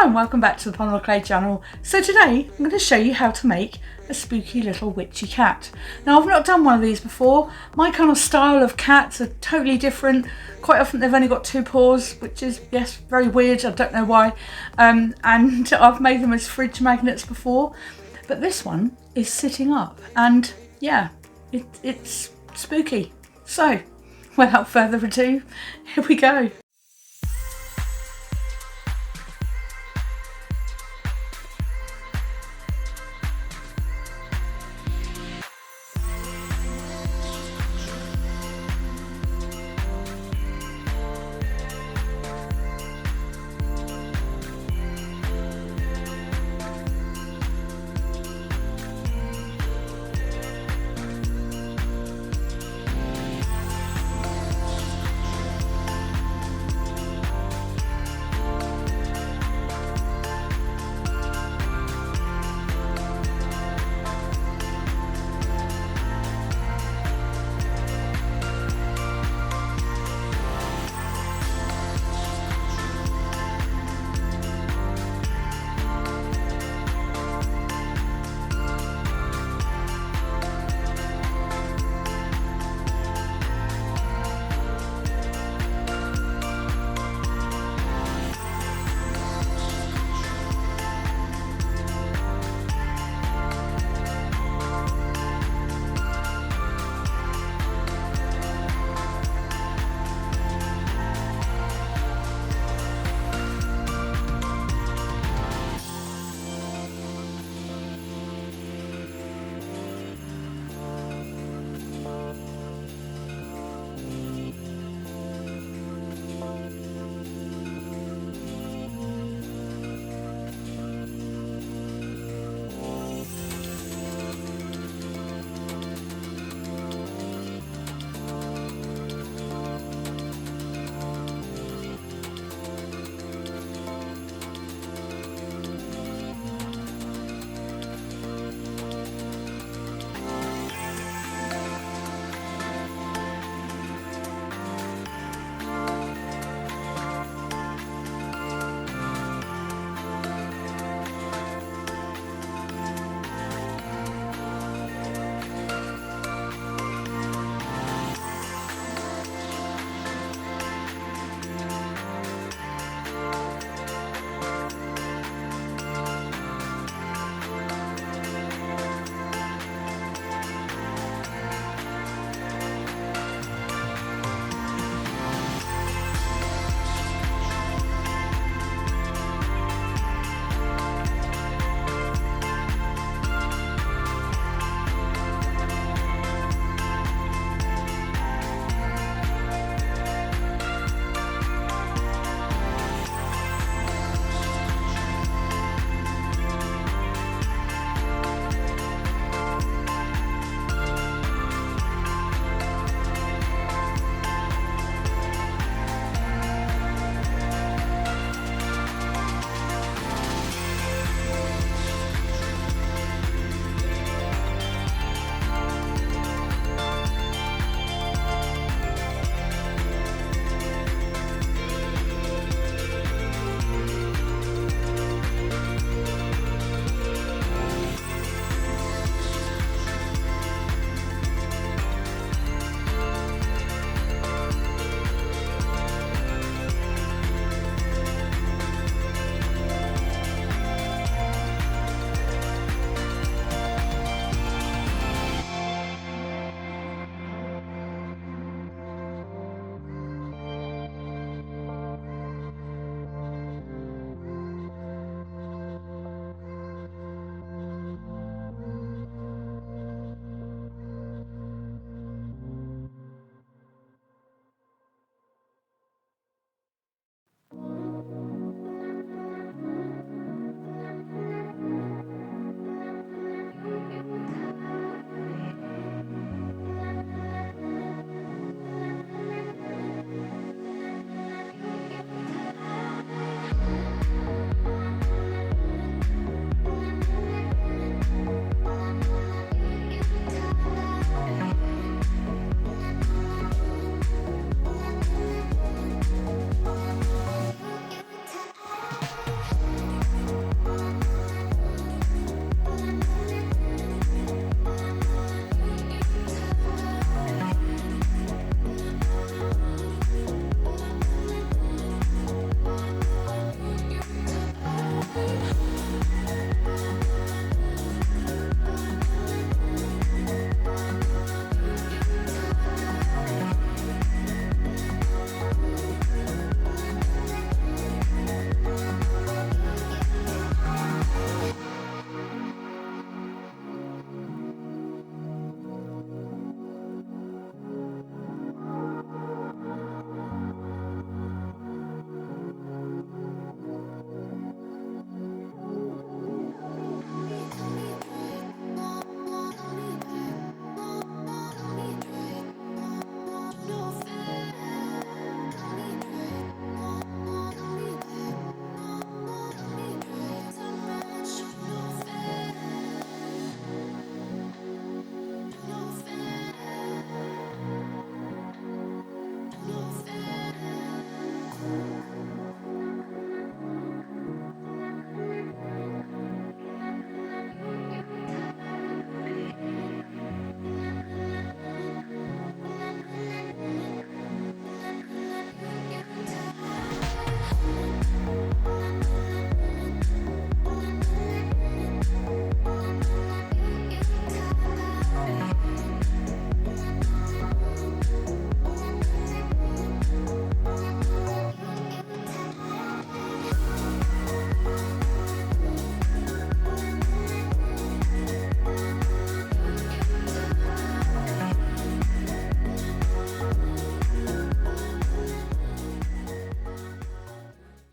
Hello and welcome back to the Polymer Clay channel. So today I'm going to show you how to make a spooky little witchy cat. Now I've not done one of these before. My kind of style of cats are totally different. Quite often they've only got two paws, which is, yes, very weird. I don't know why. And I've made them as fridge magnets before. But this one is sitting up and yeah, it's spooky. So without further ado, here we go.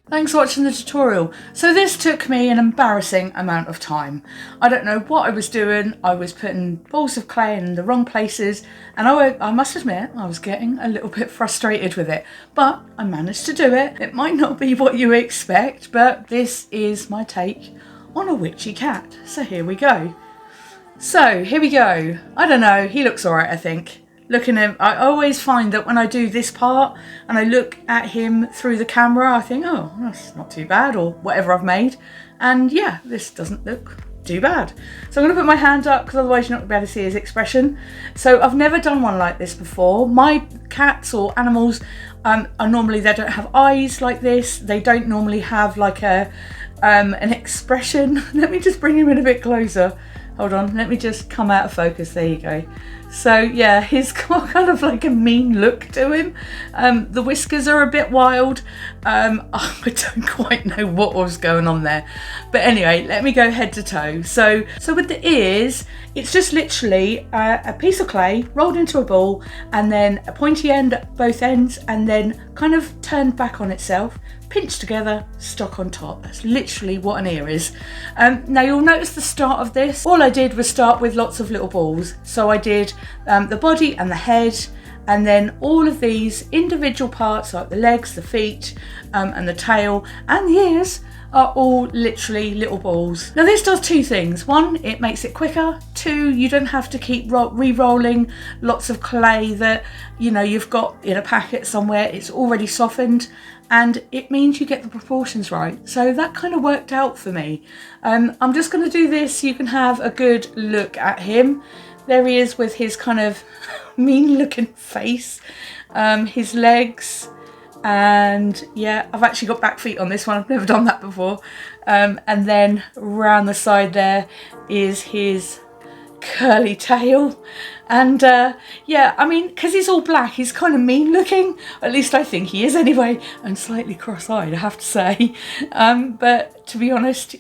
Thanks for watching the tutorial. So this took me an embarrassing amount of time. I don't know what I was doing. I was putting balls of clay in the wrong places, and I must admit I was getting a little bit frustrated with it, but I managed to do it. It might not be what you expect, but this is my take on a witchy cat. So here we go. So here we go. I don't know, he looks alright, I think. Looking at him, I always find that when I do this part and I look at him through the camera, I think, oh, that's not too bad, or whatever I've made. And yeah, this doesn't look too bad. So I'm going to put my hand up because otherwise you're not going to be able to see his expression. So I've never done one like this before. My cats or animals are normally, they don't have eyes like this. They don't normally have like an expression. Let me just bring him in a bit closer. Hold on, let me just come out of focus. There you go. So yeah, he's got kind of like a mean look to him. The whiskers are a bit wild. I don't quite know what was going on there. But anyway, let me go head to toe. So with the ears, it's just literally a piece of clay rolled into a ball and then a pointy end at both ends and then kind of turned back on itself, pinched together, stuck on top. That's literally what an ear is. Now you'll notice the start of this, all I did was start with lots of little balls. So I did the body and the head, and then all of these individual parts like the legs, the feet, and the tail and the ears are all literally little balls. Now this does two things. One, it makes it quicker. Two, you don't have to keep re-rolling lots of clay that you've got in a packet somewhere. It's already softened, and it means you get the proportions right. So that kind of worked out for me. I'm just going to do this so you can have a good look at him. There he is with his kind of mean looking face, his legs, and yeah, I've actually got back feet on this one. I've never done that before. And then around the side there is his curly tail. And yeah, I mean, because he's all black, he's kind of mean looking. At least I think he is anyway, and slightly cross-eyed, I have to say. But to be honest,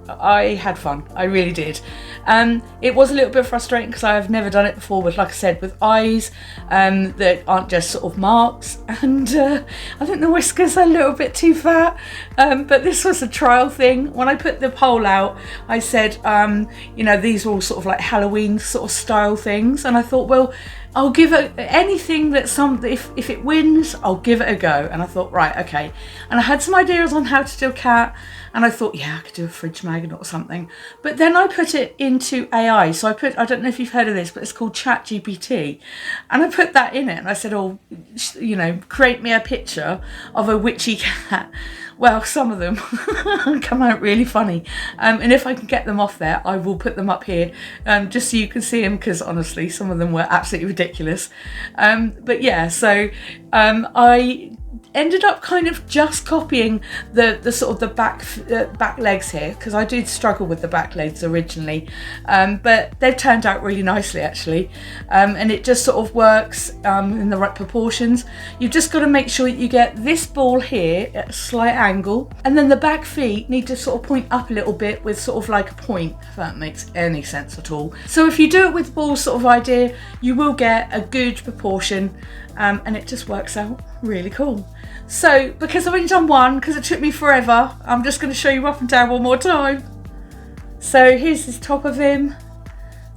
I had fun. I really did. It was a little bit frustrating because I've never done it before with, like I said, with eyes that aren't just sort of marks, and I think the whiskers are a little bit too fat, but this was a trial thing. When I put the poll out, I said, these are all sort of like Halloween sort of style things, and I thought, well, I'll give it anything that if it wins, I'll give it a go. And I thought, right, okay. And I had some ideas on how to do a cat, and I thought, yeah, I could do a fridge magnet or something. But then I put it into AI. So I don't know if you've heard of this, but it's called ChatGPT. And I put that in it, and I said, oh, create me a picture of a witchy cat. Well, some of them come out really funny. And if I can get them off there, I will put them up here just so you can see them, because honestly, some of them were absolutely ridiculous. But yeah, so I ended up kind of just copying the sort of the back legs here, because I did struggle with the back legs originally, but they've turned out really nicely actually, and it just sort of works in the right proportions. You've just got to make sure that you get this ball here at a slight angle, and then the back feet need to sort of point up a little bit with sort of like a point, if that makes any sense at all. So if you do it with ball sort of idea, you will get a good proportion, and it just works out really cool. So because I've only done one, because it took me forever, I'm just going to show you up and down one more time. So here's the top of him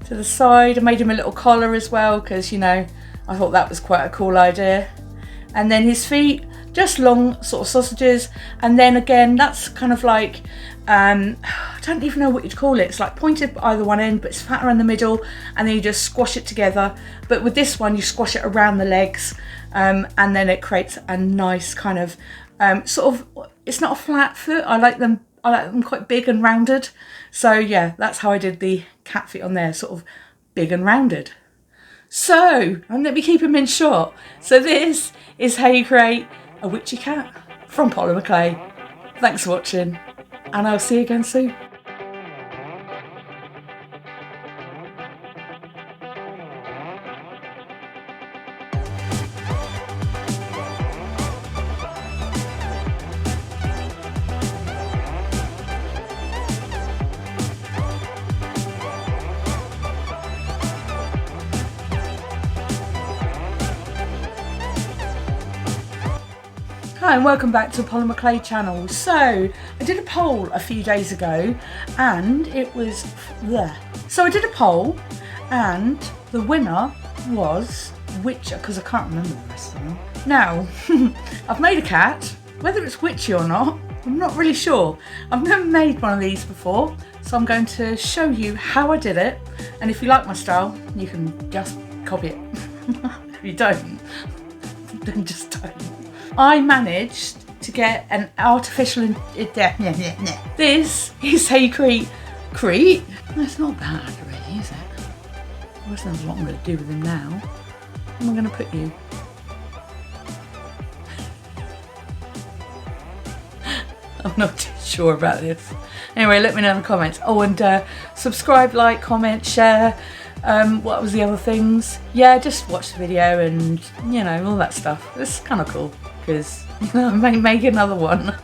to the side. I made him a little collar as well, because I thought that was quite a cool idea. And then his feet, just long sort of sausages, and then again that's kind of like I don't even know what you'd call it. It's like pointed either one end, but it's fatter in the middle, and then you just squash it together. But with this one, you squash it around the legs, and then it creates a nice kind of sort of. It's not a flat foot. I like them quite big and rounded. So yeah, that's how I did the cat feet on there, sort of big and rounded. So, and let me keep him in shot. So this is how you create a witchy cat from Polymer Clay. Thanks for watching, and I'll see you again soon. Hi and welcome back to Polymer Clay channel. So I did a poll a few days ago and it was there. So I did a poll and the winner was Witchy, because I can't remember the rest of them. Now I've made a cat. Whether it's Witchy or not, I'm not really sure. I've never made one of these before, so I'm going to show you how I did it, and if you like my style you can just copy it. If you don't, then just don't. I managed to get an artificial this is how you create. That's not bad really, is it? I don't know what I'm going to do with him now. Where am I going to put you? I'm not too sure about this. Anyway, let me know in the comments. Oh, and subscribe, like, comment, share. What was the other things? Yeah, just watch the video and, you know, all that stuff. It's kind of cool because I may make another one.